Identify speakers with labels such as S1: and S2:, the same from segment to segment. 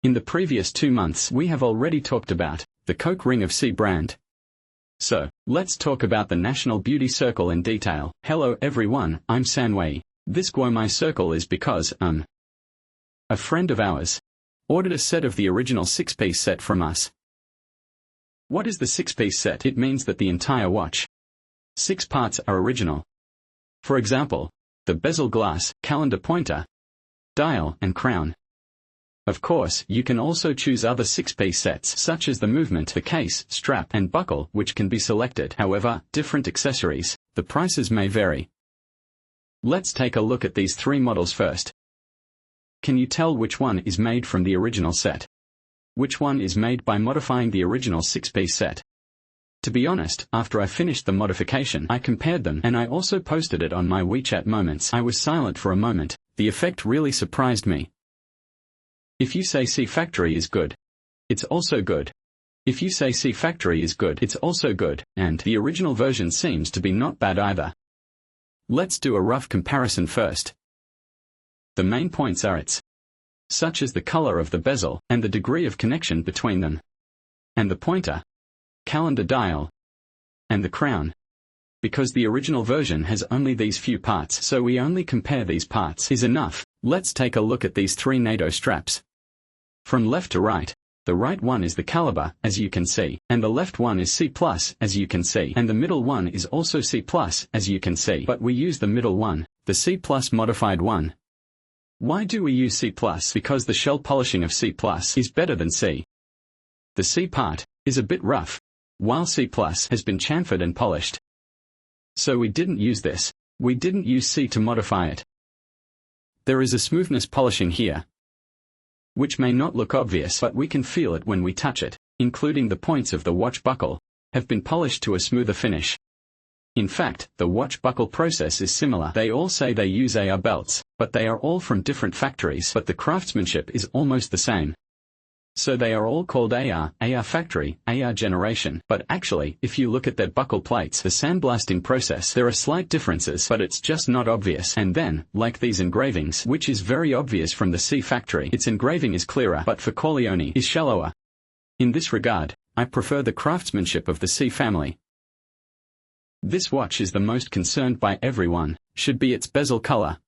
S1: In the previous 2 months we have already talked about the Coke Ring of C brand. So, let's talk about the National Beauty Circle in detail. Hello everyone, I'm Sanwei. This Guomi circle is because, a friend of ours ordered a set of the original 6-piece set from us. What is the 6-piece set? It means that the entire watch, 6 parts are original. For example, the bezel glass, calendar pointer, dial and crown. Of course, you can also choose other 6-piece sets such as the movement, the case, strap and buckle which can be selected. However, different accessories, the prices may vary. Let's take a look at these 3 models first. Can you tell which one is made from the original set? Which one is made by modifying the original 6-piece set? To be honest, after I finished the modification, I compared them and I also posted it on my WeChat moments. I was silent for a moment. The effect really surprised me. If you say C factory is good, it's also good. If you say C factory is good, it's also good, and the original version seems to be not bad either. Let's do a rough comparison first. The main points are such as the color of the bezel and the degree of connection between them, and the pointer, calendar dial, and the crown. Because the original version has only these few parts, so we only compare these parts is enough. Let's take a look at these 3 NATO straps. From left to right, the right one is the caliber, as you can see, and the left one is C+, as you can see, and the middle one is also C+, as you can see, but we use the middle one, the C+ modified one. Why do we use C+? Because the shell polishing of C+ is better than C. The C part is a bit rough, while C+ has been chamfered and polished. So we didn't use this. We didn't use C to modify it. There is a smoothness polishing here, which may not look obvious, but we can feel it when we touch it, including the points of the watch buckle, have been polished to a smoother finish. In fact, the watch buckle process is similar. They all say they use AR belts, but they are all from different factories, but the craftsmanship is almost the same. So they are all called AR factory, AR generation, but actually, if you look at their buckle plates, the sandblasting process, there are slight differences, but it's just not obvious. And then, like these engravings, which is very obvious from the C factory, its engraving is clearer, but for Corleone is shallower. In this regard, I prefer the craftsmanship of the C family. This watch is the most concerned by everyone, should be its bezel color.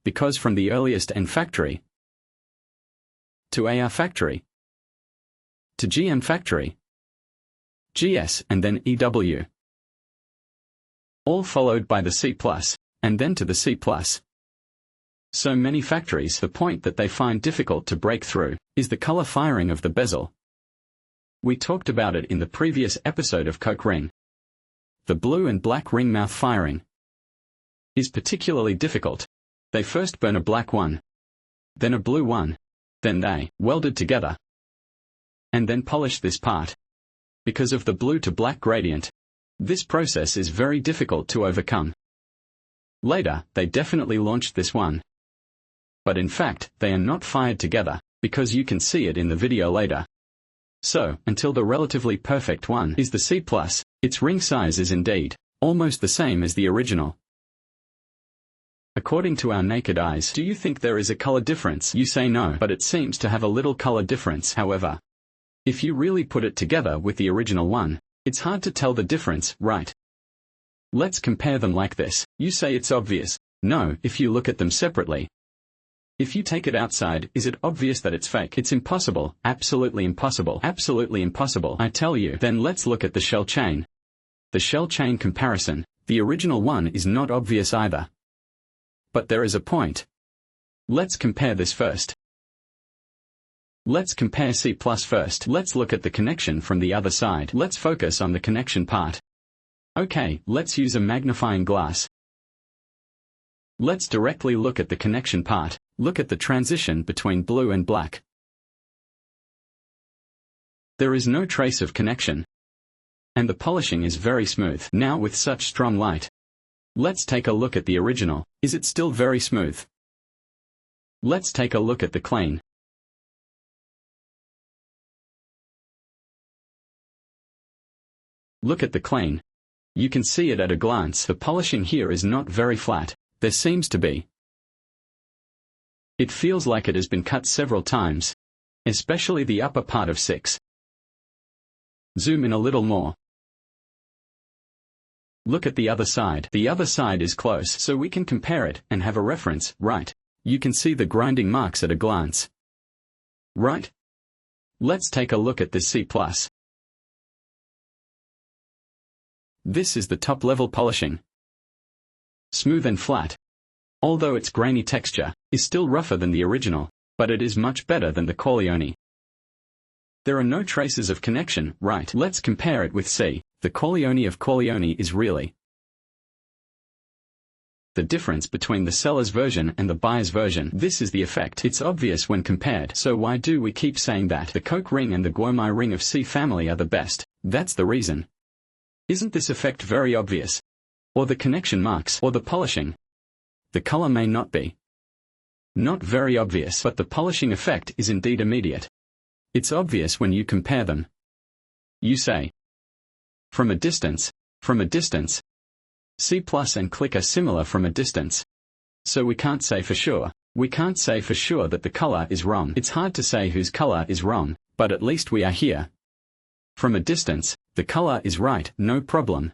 S1: Because from the earliest N factory to AR factory, to GM factory, GS and then EW. All followed by the C+, and then to the C+. So many factories, the point that they find difficult to break through is the color firing of the bezel. We talked about it in the previous episode of Coke Ring. The blue and black ring mouth firing is particularly difficult. They first burn a black one, then a blue one, then they weld it together, and then polish this part. Because of the blue to black gradient, this process is very difficult to overcome. Later, they definitely launched this one. But in fact, they are not fired together, because you can see it in the video later. So, until the relatively perfect one is the C+, its ring size is indeed almost the same as the original. According to our naked eyes, do you think there is a color difference? You say no, but it seems to have a little color difference. However, if you really put it together with the original one, it's hard to tell the difference, right? Let's compare them like this. You say it's obvious. No, if you look at them separately. If you take it outside, is it obvious that it's fake? It's impossible. Absolutely impossible. Absolutely impossible. I tell you. Then let's look at the shell chain. The shell chain comparison. The original one is not obvious either. But there is a point. Let's compare this first. Let's compare C+ first. Let's look at the connection from the other side. Let's focus on the connection part. Okay, let's use a magnifying glass. Let's directly look at the connection part. Look at the transition between blue and black. There is no trace of connection. And the polishing is very smooth. Now with such strong light, let's take a look at the original. Is it still very smooth? Let's take a look at the clean. Look at the clean. You can see it at a glance. The polishing here is not very flat. There seems to be. It feels like it has been cut several times. especially the upper part of 6. Zoom in a little more. Look at the other side. The other side is close, so we can compare it and have a reference, right? You can see the grinding marks at a glance. Right? Let's take a look at this C+. This is the top-level polishing. Smooth and flat. Although its grainy texture is still rougher than the original, but it is much better than the Corleone. There are no traces of connection, right? Let's compare it with C. The Corleone of Corleone is really the difference between the seller's version and the buyer's version. This is the effect. It's obvious when compared. So why do we keep saying that the Coke ring and the Guomi ring of C family are the best? That's the reason. Isn't this effect very obvious? Or the connection marks, or the polishing? The color may not be not very obvious, but the polishing effect is indeed immediate. It's obvious when you compare them. You say, from a distance, C+ and click are similar from a distance. So we can't say for sure. We can't say for sure that the color is wrong. It's hard to say whose color is wrong, but at least we are here. From a distance, the color is right, no problem.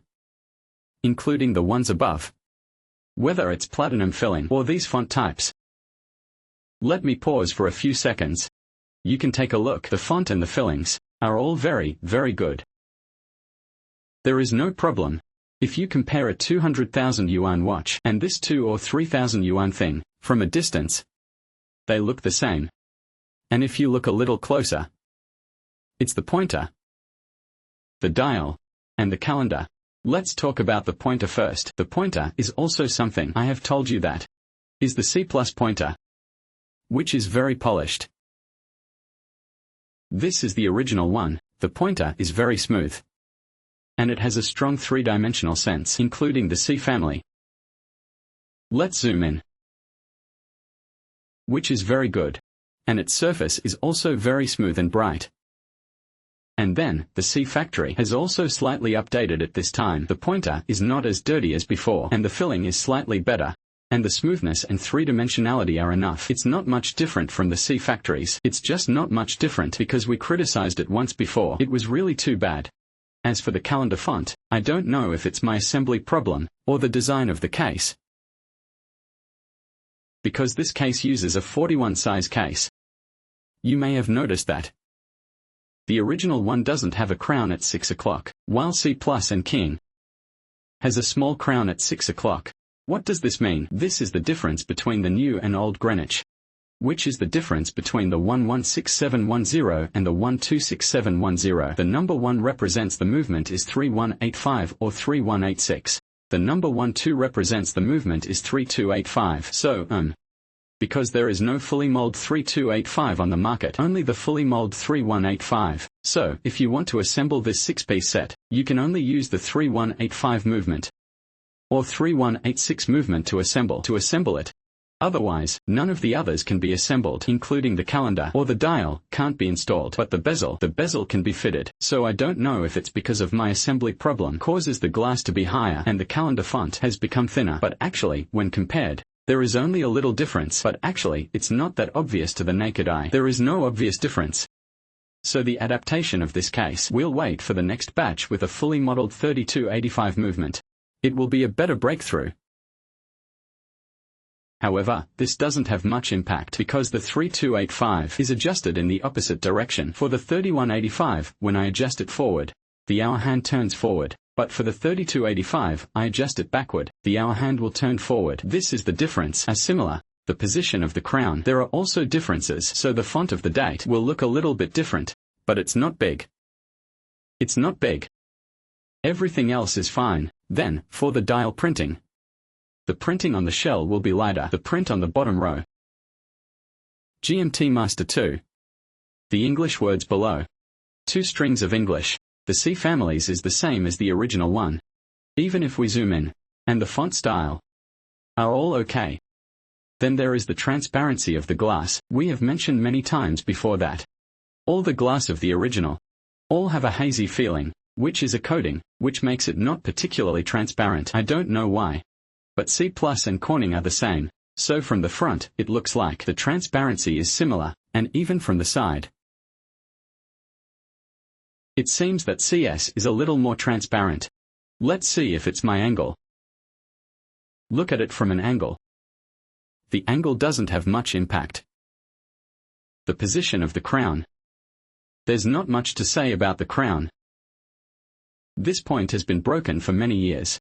S1: Including the ones above. Whether it's platinum filling or these font types. Let me pause for a few seconds. You can take a look. The font and the fillings are all very, very good. There is no problem. If you compare a 200,000 yuan watch and this 2 or 3,000 yuan thing, from a distance, they look the same. And if you look a little closer, it's the pointer, the dial, and the calendar. Let's talk about the pointer first. The pointer is also something I have told you that is the C+ pointer, which is very polished. This is the original one. The pointer is very smooth. And it has a strong three-dimensional sense, including the C family. Let's zoom in. Which is very good. And its surface is also very smooth and bright. And then, the C factory has also slightly updated at this time. The pointer is not as dirty as before, and the filling is slightly better. And the smoothness and three-dimensionality are enough. It's not much different from the C factories. It's just not much different because we criticized it once before. It was really too bad. As for the calendar font, I don't know if it's my assembly problem, or the design of the case. Because this case uses a 41 size case. You may have noticed that the original one doesn't have a crown at 6 o'clock, while C+ and King has a small crown at 6 o'clock. What does this mean? This is the difference between the new and old Greenwich. Which is the difference between the 116710 and the 126710. The number 1 represents the movement is 3185 or 3186. The number 12 represents the movement is 3285. So, because there is no fully mold 3285 on the market, only the fully mold 3185. So, if you want to assemble this 6-piece set, you can only use the 3185 movement or 3186 movement to assemble it. Otherwise, none of the others can be assembled, including the calendar or the dial can't be installed, but the bezel can be fitted. So I don't know if it's because of my assembly problem causes the glass to be higher and the calendar font has become thinner, but actually, when compared, there is only a little difference, but actually, it's not that obvious to the naked eye. There is no obvious difference. So the adaptation of this case, we'll wait for the next batch with a fully modeled 3285 movement. It will be a better breakthrough. However, this doesn't have much impact because the 3285 is adjusted in the opposite direction. For the 3185, when I adjust it forward, the hour hand turns forward, but for the 3285, I adjust it backward, the hour hand will turn forward. This is the difference. As similar, the position of the crown. There are also differences, so the font of the date will look a little bit different, but it's not big. It's not big. Everything else is fine. Then, for the dial printing, the printing on the shell will be lighter. The print on the bottom row. GMT Master 2. The English words below. 2 strings of English. The C families is the same as the original one. Even if we zoom in, and the font style are all okay. Then there is the transparency of the glass. We have mentioned many times before that all the glass of the original all have a hazy feeling, which is a coating, which makes it not particularly transparent. I don't know why. But C+ and Corning are the same, so from the front, it looks like the transparency is similar, and even from the side, it seems that CS is a little more transparent. Let's see if it's my angle. Look at it from an angle. The angle doesn't have much impact. The position of the crown. There's not much to say about the crown. This point has been broken for many years.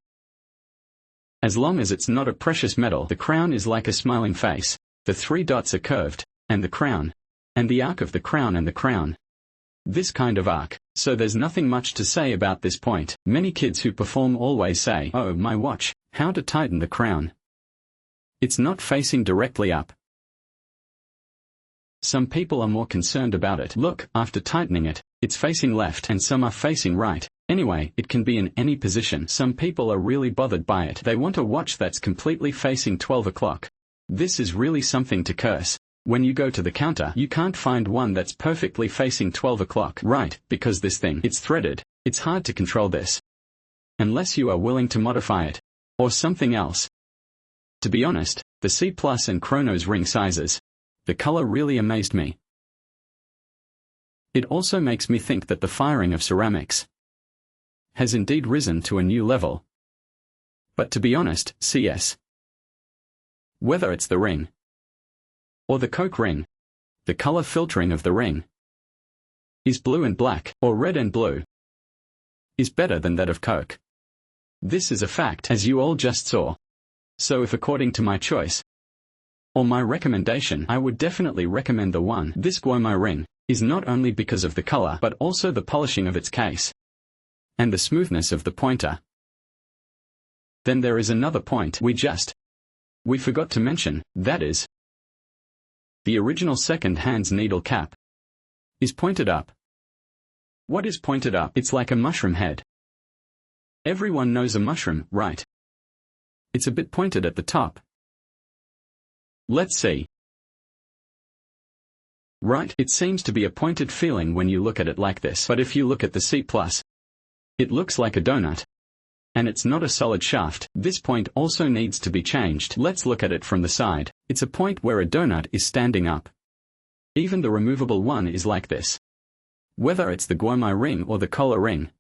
S1: As long as it's not a precious metal, the crown is like a smiling face. The 3 dots are curved, and the crown, and the arc of the crown and the crown. This kind of arc, so there's nothing much to say about this point. Many kids who perform always say, "Oh my watch, how to tighten the crown." It's not facing directly up. Some people are more concerned about it. Look, after tightening it, it's facing left and some are facing right. Anyway, it can be in any position. Some people are really bothered by it. They want a watch that's completely facing 12 o'clock. This is really something to curse. When you go to the counter, you can't find one that's perfectly facing 12 o'clock. Right, because this thing, it's threaded. It's hard to control this. Unless you are willing to modify it. Or something else. To be honest, the C Plus and Chrono's ring sizes. The color really amazed me. It also makes me think that the firing of ceramics has indeed risen to a new level. But to be honest, CS. Whether it's the ring or the Coke ring, the color filtering of the ring is blue and black, or red and blue, is better than that of Coke. This is a fact, as you all just saw. So if according to my choice, or my recommendation, I would definitely recommend the one. This Guomi ring is not only because of the color, but also the polishing of its case, and the smoothness of the pointer. Then there is another point we forgot to mention, that is, the original second-hand needle cap is pointed up. What is pointed up? It's like a mushroom head. Everyone knows a mushroom, right? It's a bit pointed at the top. Let's see. Right, it seems to be a pointed feeling when you look at it like this. But if you look at the C+, it looks like a donut. And it's not a solid shaft. This point also needs to be changed. Let's look at it from the side. It's a point where a donut is standing up. Even the removable one is like this. Whether it's the Guomi ring or the Cola ring.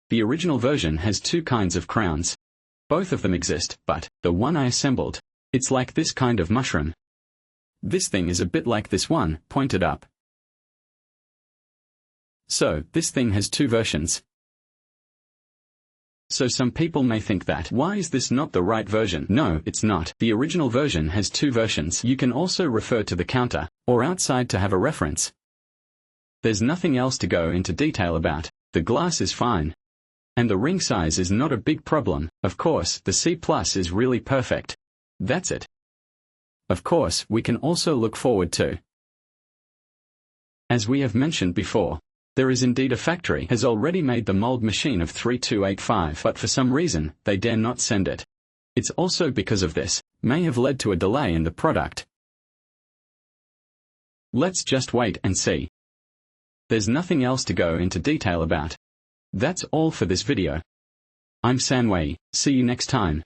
S1: The original version has 2 kinds of crowns. Both of them exist, but the one I assembled, it's like this kind of mushroom. This thing is a bit like this one, pointed up. So, this thing has 2 versions. So some people may think that, why is this not the right version? No, it's not. The original version has 2 versions. You can also refer to the counter, or outside to have a reference. There's nothing else to go into detail about. The glass is fine. And the ring size is not a big problem. Of course, the C Plus is really perfect. That's it. Of course, we can also look forward to, as we have mentioned before, there is indeed a factory has already made the mold machine of 3285, but for some reason, they dare not send it. It's also because of this, may have led to a delay in the product. Let's just wait and see. There's nothing else to go into detail about. That's all for this video. I'm Sanwei, see you next time.